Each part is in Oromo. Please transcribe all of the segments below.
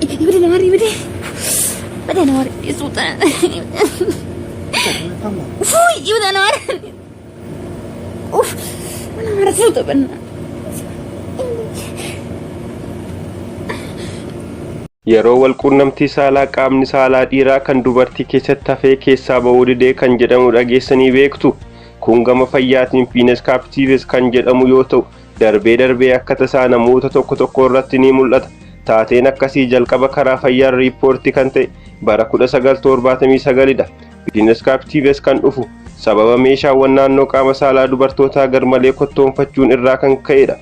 Ibu dah mari bade. Bade nak mari sultan. Ui, ibu dah nak mari. Mana mari sultan benar. Yeroo wal qunnamtii saalaa qaamni saalaa dhiiraa kan dubartii keessatti hafee keessaa ba'uu didee kan jedhamu dhageessanii beektu. Kun gama fayyaatiin fiines kaaptiives kan jedhamu yoo ta'u darbee akka tasaa namoota tokko irratti ni mul'ata. Taateen akkasii jalqaba karaa fayyaan riippoortii kan ta'e bara 1979dha. Fiines kaaptiives kan dhufu sababa meeshaawwan naannoo qaama saalaa dubartootaa garmalee kottoonfachuun irraa kan ka'edha.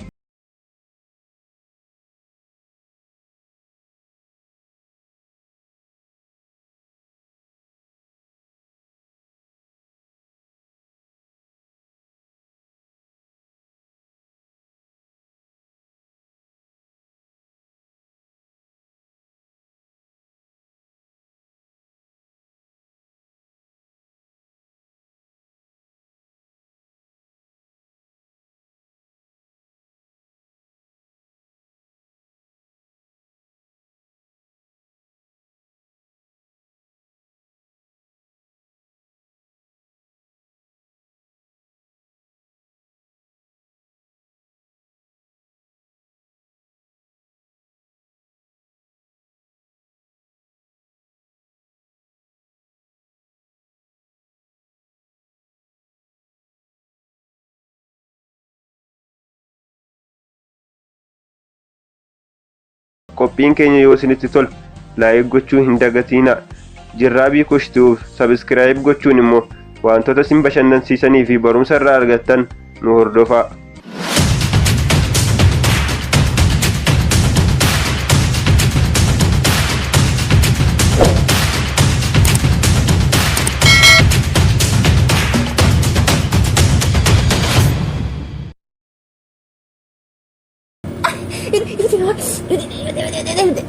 Qophiin keenya yoo isinitti tole laayik gochuu hin dagatinaa. Jirraabii kushtuuf sabiskiraayib gochuun immoo wantoota isin bashannansiisanii fi barumsa irraa argattan nu hordofaa.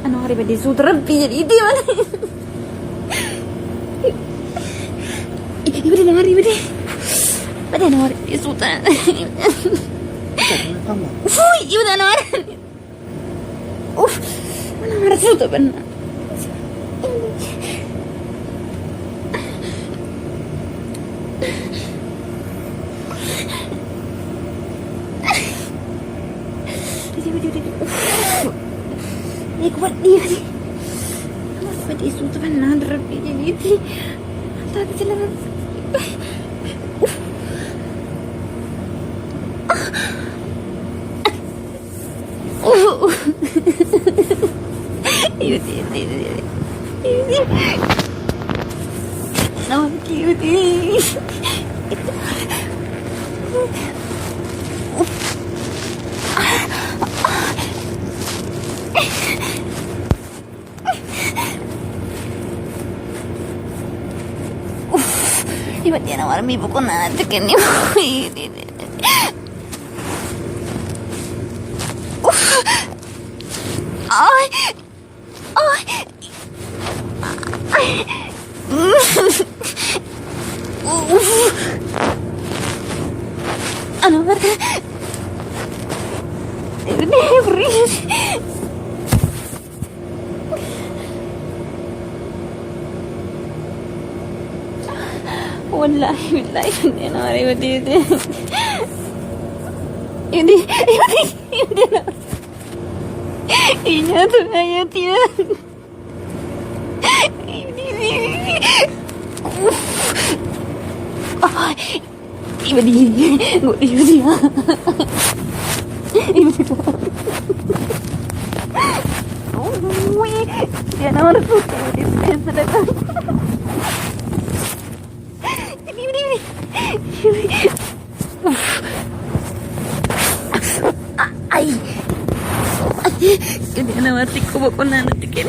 أنا هاري بدي صوت ربي جديدي بدي نهاري بدي أنا هاري صوت بدي أنا هاري أنا هاري صوت بنا ودي خلاص بدي صوت فنان ربي جديدي طلعت لما Iba't yan ang warmi po ko na natikin niyo. Ay! Ay! Ay! Ano ba? والله بالله يا ناري ودي يدي يدي يدي يدي يا حياتي يدي يدي يدي يا نار ay, hindi na mati ko ba ko na natikin.